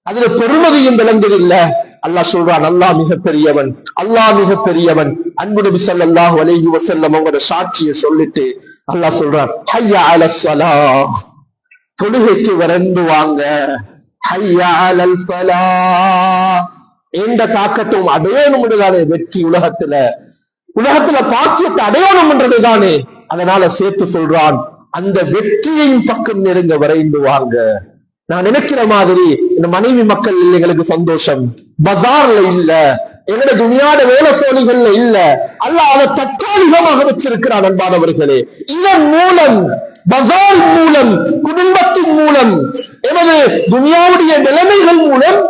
அதுல பெருமதியும் விளங்குதில்லை. அல்லாஹ் சொல்றான், அல்லாஹ் மிக பெரியவன், அல்லாஹ் மிக பெரியவன். அன்பு நபி ஸல்லல்லாஹு அலைஹி வஸல்லம் அவங்களோட சாட்சியை சொல்லிட்டு அல்லாஹ் சொல்றான், ஹய்யா அலஸ் ஸலாஹ், தொழுகைக்கு விரைந்து வாங்க. ஹய்யா அலல் ஃபலாஹ், எந்த தாக்கத்தும் அடையணும் என்றுதானே வெற்றி. உலகத்துல பாக்கியத்தை அடையணும் என்றதுதானே. அதனால சேர்த்து சொல்றான், அந்த வெற்றியின் பக்கம் நெருங்க விரைந்து வாங்க. நான் நினைக்கிற மாதிரி இந்த மனைவி மக்கள் எங்களுக்கு சந்தோஷம் பஜார்ல இல்ல, எங்களுடைய துனியாட வேலை சோழிகள்ல இல்ல. அல்லாஹ் அதை தற்காலிகமாக வச்சிருக்கிறான் அன்பானவர்களே. இதன் மூலம், பஜாரின் மூலம், குடும்பத்தின் மூலம், எமது துனியாவுடைய நிலைமைகள் மூலம்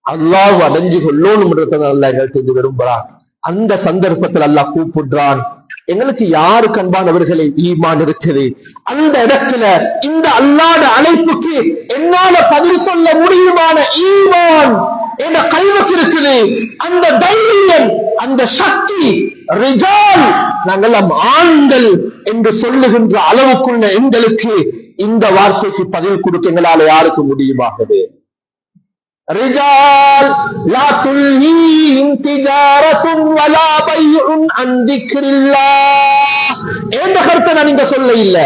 அல்லாஹ் அடைஞ்சு கொள்ளணும் அல்லாஹ் எங்களுக்கு விரும்புறான். அந்த சந்தர்ப்பத்தில் அல்லாஹ் கூப்பிடுறான், எங்களுக்கு யாருக்கு அன்பானவர்களே ஈமான் இருக்குது, அந்த இடத்துல இந்த அல்லாஹ்வுடைய அழைப்புக்கு என்னால பதில் சொல்ல முடியுமான ஈமான் என்ற கல்விக்கு இருக்குது. அந்த தைரியம், அந்த சக்தி, ரிஜால், நாங்கள் ஆண்கள் என்று சொல்லுகின்ற அளவுக்குள்ள எங்களுக்கு இந்த வார்த்தைக்கு பதில் கொடுக்க எங்களால யாருக்கு முடியுமாகுது? ரிஜால் லா துல்ஹீஹிம் திஜாரத்துன் வலா பைஉன் அன் திக்ரில்லாஹ். என்ற கருத்தை நான் இங்க சொல்ல இல்ல.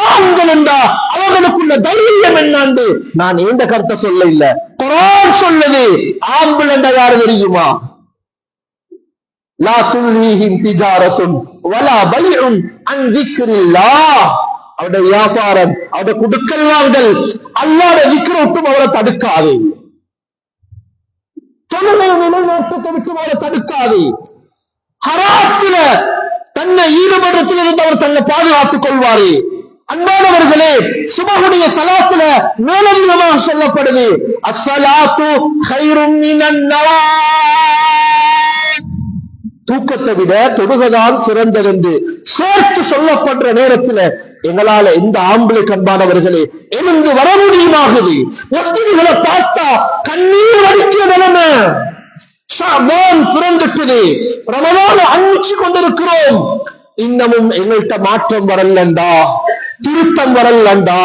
ஆண்கள் என்றா அவர்களுக்குள்ள தைரியம் என்னாண்டு நான் எந்த கருத்தை சொல்ல இல்ல. குர்ஆன் சொல்லுது, ஆண்கள் என்றா யாரு தெரியுமா? லா துல்ஹீஹிம் திஜாரத்துன் வலா பைஉன் அன் திக்ரில்லாஹ். அவருடைய வியாபாரம், அவருடைய குடுக்கல் வாங்கல் அல்லாஹ்வுடைய திக்ரை விட்டு அவரை தடுக்காது, தொழுகை நிலைநாட்டத்தை விட்டு அவரை தடுக்காது. ஹராத்துல தன்னை ஈடுபடுத்திலிருந்து அவர் தன்னை பாதுகாத்துக் கொள்வாரு. அன்பானவர்களே, சுபஹுடைய ஸலாத்துல மேலதிகமாக சொல்லப்படுது, அஸ்ஸலாத்து கைரும் மினன் நௌம், தூக்கத்தை விட தொழுகைதான் சிறந்தது என்று சேர்த்து சொல்லப்படுற நேரத்துல எங்களால எந்த ஆம்பளை கண்பானவர்களே எழுந்து வர முடியுமாகுது? மஸ்ஜிதுகளை பார்த்தா கண்ணீர் வடிக்கிற நிலைமை. ஷஅபான் பிறந்துட்டது, ரமலான அனுப்பிச்சு கொண்டிருக்கிறோம், இன்னமும் எங்கள்கிட்ட மாற்றம் வரலண்டா, திருத்தம் வரலண்டா.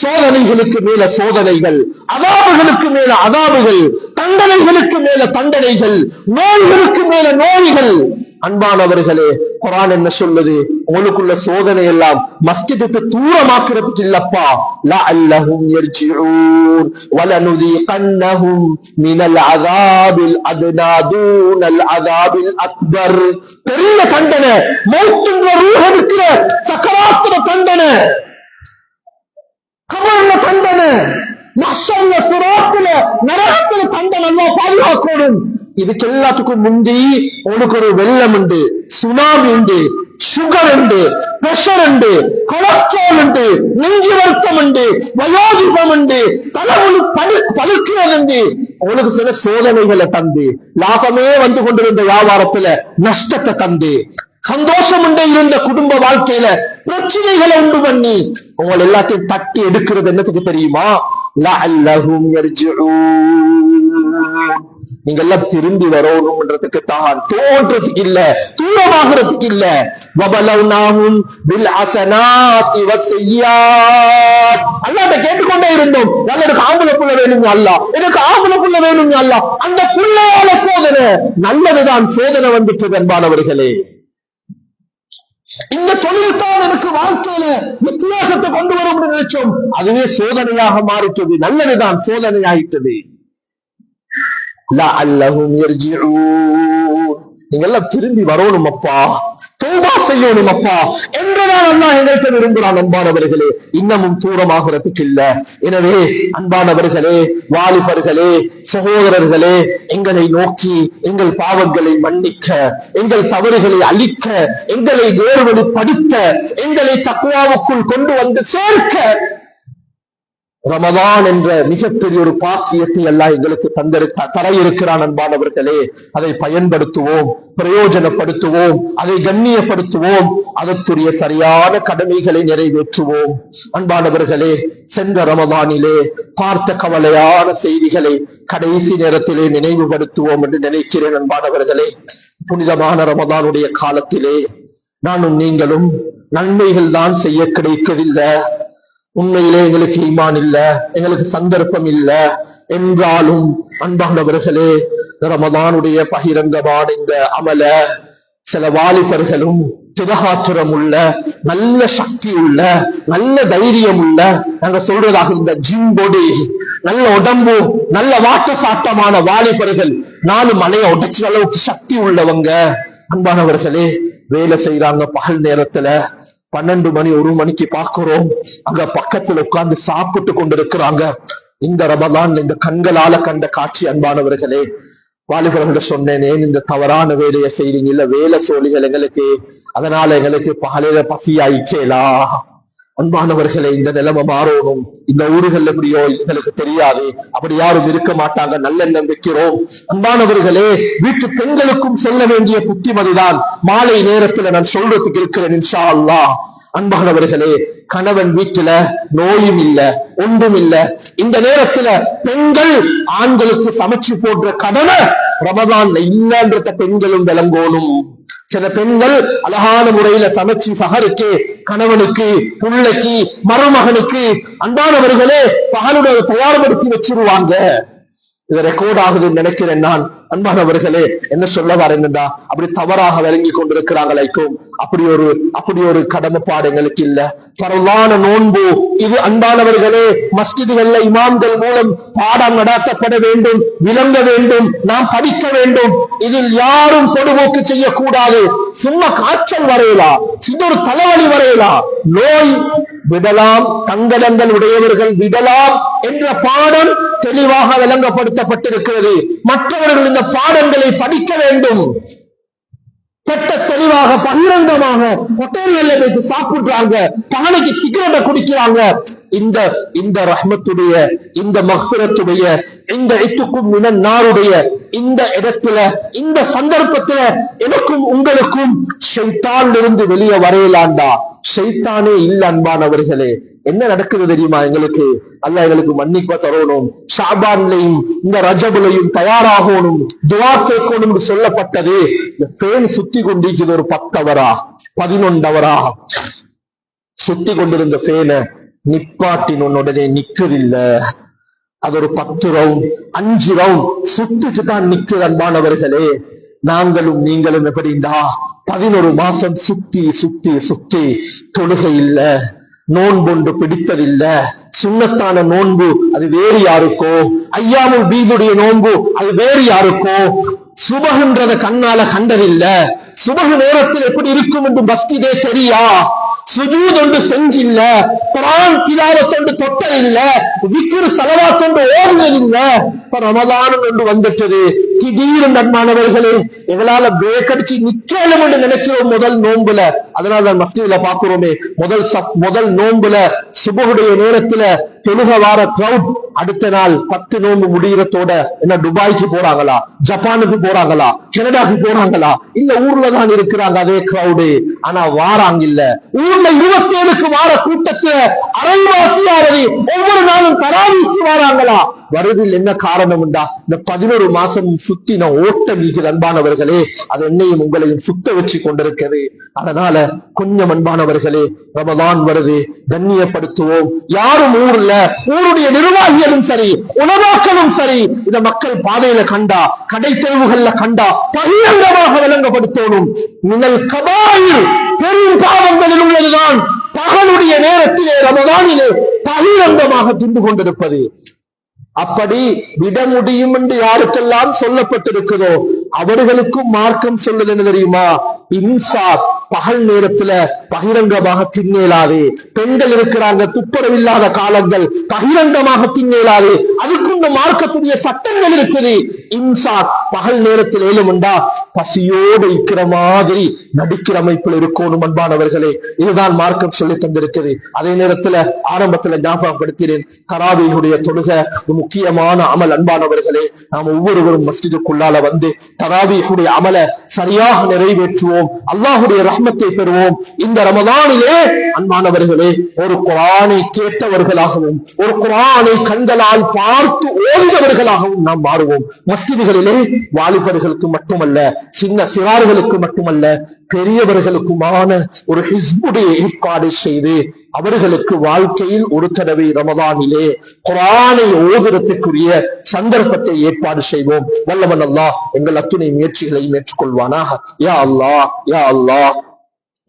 சோதனைகளுக்கு மேல சோதனைகள், அதாபுகளுக்கு மேல அதாபுகள், தண்டனைகளுக்கு மேல தண்டனைகள், நோய்களுக்கு மேல நோய்கள். அன்பானவர்களே, குர்ஆன் என்ன சொல்லுது? உங்களுக்குள்ள சோதனை எல்லாம் மஸ்ஜிதுக்கு தூரமாக்குறதுக்கு இல்லப்பா. லஅல்லஹும் யர்ஜிஊன் வலனுதீகன்னஹும் மினல் அஸாபில் அத்னா தூனல் அஸாபில் அக்பர். பெரிய தண்டனை, மௌத்துன்ற ரூஹ் எடுக்கிற சக்கராத்துற தண்டனை, கபர்ல தண்டனை, மஹ்ஷர்ல சிராத்துல நரகத்துல தண்டனை. அல்லாஹ் பாதுகாக்கணும். இதுக்கு எல்லாத்துக்கும் முந்தி உனக்கு ஒரு வெள்ளம் உண்டு, சுனாமி உண்டு, சுகர் உண்டு, பிரஷர் உண்டு, கொலஸ்ட்ரால் உண்டு, நெஞ்சு வருத்தம் உண்டு, வயோதிபம் உண்டு, தலைமுழு பழுக்கிறது உண்டு. உங்களுக்கு சில சோதனைகளை தந்து, லாபமே வந்து கொண்டிருந்த வியாபாரத்துல நஷ்டத்தை தந்து, சந்தோஷம் உண்டே இருந்த குடும்ப வாழ்க்கையில பிரச்சனைகளை உண்டு பண்ணி உங்களை எல்லாத்தையும் தட்டி எடுக்கிறது என்னத்துக்கு தெரியுமா? லஅல்லஹும் யர்ஜிஊன், நீங்க எல்லாம் திரும்பி வரணும்ன்றதுக்கு தான், தோன்றதுக்கு இல்ல, தூரமாகிறதுக்கு இல்ல. வபலவ்னாஹும் பில் ஹஸனாத்தி வஸ்ஸய்யாத், அல்லாஹ்ட்ட கேட்டுக்கொண்டே இருந்தோம், எனக்கு ஆம்பளை புள்ள வேணுங்க அல்லாஹ், எனக்கு ஆம்பளை புள்ள வேணுங்க அல்லாஹ். அந்த புள்ளையால சோதனை, நல்லதுதான் சோதனை வந்துட்டு அன்பானவர்களே. இந்த தொழில் தான் எனக்கு வாழ்க்கையில வித்தியாசத்தை கொண்டு வரும் நினைச்சோம், அதுவே சோதனையாக மாறிட்டது. நல்லதுதான் சோதனையாயிட்டது. லஅல்லஹும் யர்ஜிஊன், நீங்க எல்லாம் திரும்பி வரணும் அப்பா, தௌபா செய்யணும் அப்பா என்றுதான் அல்லாஹ் எங்கள்கிட்ட விரும்புகிறான். அன்பானவர்களே, இன்னமும் தூரமாகிறதுக்கு இல்ல. எனவே அன்பானவர்களே, வாலிபர்களே, சகோதரர்களே, எங்களை நோக்கி எங்கள் பாவங்களை மன்னிக்க, எங்கள் தவறுகளை அழிக்க, எங்களை நேர்வழிப்படுத்த, எங்களை தக்வாவுக்குள் கொண்டு வந்து சேர்க்க ரமதான் என்ற மிகப்பெரிய ஒரு பாக்கியத்தை எல்லாம் எங்களுக்கு தர இருக்கிறான். அன்பானவர்களே, அதை பயன்படுத்துவோம், பிரயோஜனப்படுத்துவோம், அதை கண்ணியப்படுத்துவோம், அதற்குரிய சரியான கடமைகளை நிறைவேற்றுவோம். அன்பானவர்களே, சென்ற ரமதானிலே பார்த்த கவலையான செய்திகளை கடைசி நேரத்திலே நினைவுபடுத்துவோம் என்று நினைக்கிறேன். அன்பானவர்களே, புனிதமான ரமதானுடைய காலத்திலே நானும் நீங்களும் நன்மைகள் தான் செய்ய கிடைக்கவில்லை. உண்மையிலே எங்களுக்கு ஈமான் இல்ல, எங்களுக்கு சந்தர்ப்பம் இல்ல என்றாலும் அன்பானவர்களே, ரமதானுடைய பகிரங்கமான இந்த அமல சில வாலிபர்களும் திடகாத்திரம் உள்ள, நல்ல சக்தி உள்ள, நல்ல தைரியம் உள்ள, நாங்க சொல்றதாக இந்த ஜிம் பொடி, நல்ல உடம்பு, நல்ல வாட்ட சாட்டமான வாலிபர்கள், 4 மலையை உடைச்ச அளவுக்கு சக்தி உள்ளவங்க அன்பானவர்களே வேலை செய்யறாங்க. பகல் நேரத்துல 12 மணி 1 மணிக்கு பாக்குறோம், அங்க பக்கத்துல உட்கார்ந்து சாப்பிட்டு கொண்டிருக்கிறாங்க. இந்த ரமலான் இந்த கண்களால கண்ட காட்சி. அன்பானவர்களே, வாலிபர்கள் சொன்னேன், ஏன் இந்த தவறான வேலையை செய்றீங்க? இல்ல வேலை சோழிகள் எங்களுக்கு, அதனால எங்களுக்கு பகலையில பசி ஆயிச்சேலா. அன்பானவர்களே, இந்த நிலைமை மாறணும். இந்த ஊர்கள் எப்படியோ எங்களுக்கு தெரியாது, அப்படி யாரும் இருக்க மாட்டாங்க, நல்லெண்ணம் வைக்கிறோம். அன்பானவர்களே, வீட்டு பெண்களுக்கும் சொல்ல வேண்டிய புத்திமதிதான் மாலை நேரத்துல நான் சொல்றதுக்கு இருக்கிறேன் இன்ஷா அல்லாஹ். அன்பானவர்களே, கணவன் வீட்டுல நோயும் இல்ல, ஒன்றும் இல்ல, இந்த நேரத்துல பெண்கள் ஆண்களுக்கு சமைச்சு போடுற கடமை ரமதான்ல இல்லன்றத பெண்களும் விளங்கோணும். சில பெண்கள் அழகான முறையில சமைச்சு சகருக்கு, கணவனுக்கு, பிள்ளைக்கு, மருமகனுக்கு அன்பானவர்களே பகலுடைய தயார்படுத்தி வச்சிருவாங்க. இது ரெக்கார்ட் ஆகுதுன்னு நினைக்கிறேன் நான். அன்பானவர்களே, என்ன சொல்ல வரேன்டா, அப்படி தவறாக விளங்கி கொண்டிருக்கிறாங்களைக்கும் அப்படி ஒரு கடமைப்பாடு எங்களுக்கு இல்ல. பரவான நோன்பு இது அன்பானவர்களே, மஸ்ஜிதுகள்ல இமாம்கள் மூலம் பாடம் நடத்தப்பட வேண்டும், விளங்க வேண்டும், நாம் படிக்க வேண்டும். இதில் யாரும் பொடுபோக்கு செய்யக்கூடாது. சும்மா காய்ச்சல் வரையலாம், சின்ன ஒரு தலைவலி வரையலாம், நோய் விடலாம், தங்கடங்கள் உடையவர்கள் விடலாம் என்ற பாடம் தெளிவாக விளங்கப்படுத்தப்பட்டிருக்கிறது. மற்றவர்கள் இந்த பாடங்களை படிக்க வேண்டும். கெட்ட தெளிவாக பகிரங்கமாக ஹோட்டல்கள்ல வைத்து சாப்பிடுறாங்க, பானைக்கு சிகரெட்டை குடிக்கிறாங்க. இந்த இந்த ரஹ்மத்துடைய, இந்த மக்ஃபிரத்துடைய, இந்த இத்துக்கும் மினன் நாருடைய இந்த இடத்துல, இந்த சந்தர்ப்பத்துல எனக்கும் உங்களுக்கும் ஷைத்தானிலிருந்து இருந்து வெளியே வரையலாண்டா. ஷைத்தானே இல்ல அன்பானவர்களே. என்ன நடக்குது தெரியுமா? எங்களுக்கு அல்லாஹ் எங்களுக்கு மன்னிப்ப தரணும். ஷாபான்லையும் இந்த ரஜபுலையும் தயாராகணும், துஆ கேட்கணும் சொல்லப்பட்டது. இந்த ஃபேன் சுத்தி கொண்டிருக்கிறது ஒரு 10 ஹவரா 11 ஹவரா சுத்தி கொண்டிருந்த ஃபேனை நிப்பாட்டின உடனே நிக்குதில்ல. அது ஒரு 10 ரவுண்ட் 5 ரவுண்ட் சுத்திட்டு தான் நிக்குது. அன்பானவர்களே, நாங்களும் நீங்களும் எப்படின்னா 11 மாசம் சுத்தி சுத்தி சுத்தி தொழுகை இல்ல, நோன்பொன்று பிடித்ததில்ல. சுன்னத்தான நோன்பு அது வேறு யாருக்கோ, ஐயாமுல் பீதுடைய நோன்பு அது வேறு யாருக்கோ, சுபகுன்றத கண்ணால கண்டதில்ல. சுபகு நேரத்தில் எப்படி இருக்கும் என்று மஸ்ஜிதே தெரியா, சுஜூத் ஒன்று செஞ்சில்ல, குர்ஆன் திலாவத் ஒன்று தொட்டதில்ல, விக்ர் ஸலவாத் ஒன்று ஓதுவதில்ல. இப்ப ரமலான் ஒன்று வந்துட்டது. திடீர் நன்மானவர்களே, எங்களால பிரேக் அடிச்சு நிக்கலும் என்று நினைக்கிறோம் முதல் நோன்புல. அதனால மஸ்ஜித்ல பாக்குறோமே, முதல் நோன்புல சுபஹுடைய நேரத்துல தொழுக வார கிரௌட் அடுத்த நாள் 10 நோன்பு முடிகிறதோட என்ன துபாய்க்கு போறாங்களா, ஜப்பானுக்கு போறாங்களா, கனடாக்கு போறாங்களா, இல்ல ஊர்ல தான் இருக்கிறாங்க அதே கிரௌடு. ஆனா வாராங்க இல்ல. ஊர்ல 27க்கு வார கூட்டத்துல அரைவாசியாரதி ஒவ்வொரு நாளும் தராவிக்கு வராங்களா? வருதில் என்ன காரணம் உண்டா? இந்த 11 மாசம் சுத்தின ஓட்டம் இருக்குது அன்பானவர்களே. அது என்னையும் உங்களையும் சுத்த வச்சு கொண்டிருக்கிறது. அதனால கொஞ்சம் அன்பானவர்களே, ரமலான் வருது, கண்ணியப்படுத்துவோம். யாரும் ஊருடைய நிர்வாகிகளும் சரி, உலமாக்களும் சரி, இந்த மக்கள் பாதையில கண்டா, கடை தெருவுகள்ல கண்டா பகிரங்கமாக விளங்கப்படுத்தணும். மினல் கபாயிர், பெரும் பாவங்களில் உள்ளதுதான் பகலுடைய நேரத்திலே ரமலானிலே பகிரங்கமாக தின்று கொண்டிருப்பது. அப்படி விட முடியும் என்று யாருக்கெல்லாம் சொல்லப்பட்டிருக்கிறதோ அவர்களுக்கும் மார்க்கம் சொல்லுது என்ன தெரியுமா? இம்சாக், பகல் நேரத்துல பகிரங்கமாக தின்னேலாது. பெண்கள் இருக்கிறாங்க, துப்புரவில்லாத காலங்கள், பகிரங்கமாக தின்னேலாது. அதுக்கு இந்த மார்க்கத்துடைய சட்டங்கள் இருக்குது. இம்சாக், பகல் நேரத்தில் ஏழுமுண்டா பசியோடு இருக்கிற மாதிரி நடிக்கிற அமைப்பில் இருக்கணும் அன்பானவர்களே. இதுதான் மார்க்கம் சொல்லி தந்திருக்குது. அதே நேரத்துல ஆரம்பத்துல ஞாபகப்படுத்தினேன், தராவீஹுடைய தொழுகை முக்கியமான அமல் அன்பானவர்களே. நாம் ஒவ்வொருவரும் மஸ்ஜிதுக்குள்ளால வந்து தராவீஹுடைய அமல சரியாக நிறைவேற்றுவோம், அல்லாஹுடைய ரஹ்மத்தை பெறுவோம். இந்த ரமலானிலே அன்பானவர்களே, ஒரு குர்ஆனை கேட்டவர்களாகவும் ஒரு குர்ஆனை கண்களால் பார்த்து ஓதியவர்களாகவும் நாம் மாறுவோம். மஸ்ஜிதுகளிலே வாலிபர்களுக்கு மட்டுமல்ல, சின்ன சிறார்களுக்கு மட்டுமல்ல, பெரியவர்களுக்குமான ஒரு ஹிஸ்புடைய ஏற்பாடு செய்து அவர்களுக்கு வாழ்க்கையில் ஒரு தடவை ரமலானிலே குர்ஆனை ஓதுறதுக்குரிய சந்தர்ப்பத்தை ஏற்பாடு செய்வோம். வல்லவன் அல்லாஹ் எங்கள் அத்துணை முயற்சிகளையும் ஏற்றுக்கொள்வானாக. யா அல்லாஹ், யா அல்லாஹ்,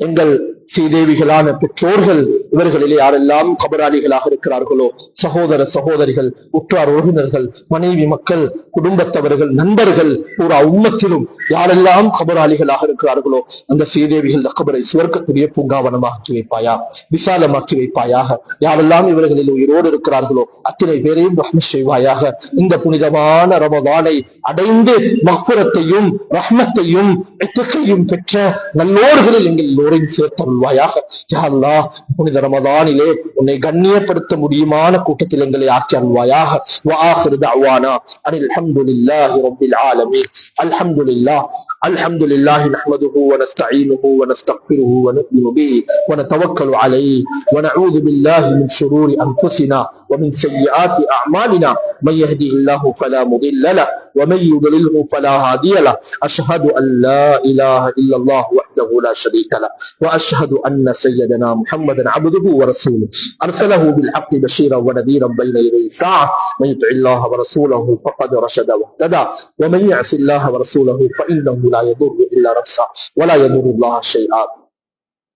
எங்கள் சீதேவிகளான பெற்றோர்கள் இவர்களிலே யாரெல்லாம் கபராளிகளாக இருக்கிறார்களோ, சகோதர சகோதரிகள், உற்றார் உறவினர்கள், மனைவி மக்கள், குடும்பத்தவர்கள், நண்பர்கள், பூரா உம்மத்திலும் யாரெல்லாம் கபராளிகளாக இருக்கிறார்களோ அந்த சீதேவிகள் கபரை சுவர்க்கத்துடைய பூங்காவனமாக்கி வைப்பாயா, விசாலமாக்கி வைப்பாயாக. யாரெல்லாம் இவர்களில் உயிரோடு இருக்கிறார்களோ அத்தனை பேரையும் ரஹ்மத் செய்வாயாக. இந்த புனிதமான ரமலானை அடைந்து மக்ஃபிரத்தையும் ரஹ்மத்தையும் இத்கையும் பெற்ற நல்லோர்களில் எங்கள் எல்லோரையும் சேர்த்து அருள்வாயாக. யா அல்லாஹ், புனித ரமலானிலே உன்னை கண்ணியப்படுத்த முடியுமான கூட்டத்தில் எங்களை ஆக்கி அருள்வாயாக. வ ஆகிரு தஅவானா அனில் ஹம்துலில்லாஹி ரப்பில் ஆலமீன். அல்ஹம்துலில்லாஹ் அல்ஹம்துலில்லாஹி நஹ்மதுஹு வ நஸ்தஈனுஹு வ நஸ்தக்ஃபிருஹு வ நு'மினு பிஹி வ நதவக்கலு அலைஹி வ நஊது பில்லாஹி மின் ஷுரூரி அன்ஃபுஸினா வ மின் ஸய்யிஆத்தி அஅமாலினா மன் யஹ்திஹில்லாஹு ஃபலா முضில்ல லஹு வ மன் யுضلله فلا هادي له. أشهد أن لا إله إلا الله وحده لا شريك له وأشهد أن سيدنا محمدا عبده ورسوله أرسله بالحق بشيرا ونذيرا بين يدي الساعة. من يطع الله ورسوله فقد رشد واهتدى ومن يعص الله ورسوله فإنه لا يضر إلا نفسه ولا يضر الله شيئا.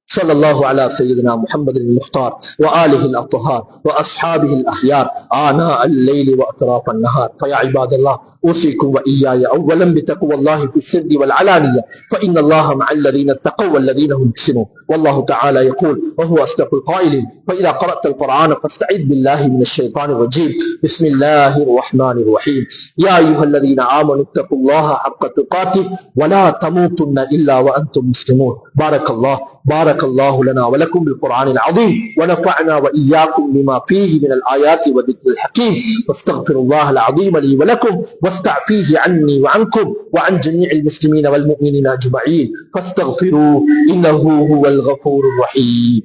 صلى الله على سيدنا محمد المختار وآله الأطهار وأصحابه الأخيار آناء الليل وأطراف النهار. فيا عباد الله أوصيكم وإياي أولا بتقوى الله في السر والعلانية، فإن الله مع الذين اتقوا والذين هم محسنون. والله تعالى يقول وهو أصدق القائلين: فإذا قرأت القرآن فاستعذ بالله من الشيطان الرجيم، بسم الله الرحمن الرحيم. يا أيها الذين آمنوا اتقوا الله حق تقاته ولا تموتن إلا وأنتم مسلمون. بارك الله لنا ولكم بالقرآن العظيم، ونفعنا وإياكم بما فيه من الآيات والذكر الحكيم. واستغفر الله العظيم لي ولكم واستعفيه عني وعنكم وعن جميع المسلمين والمؤمنين أجمعين، فاستغفروه إنه هو الغفور الرحيم.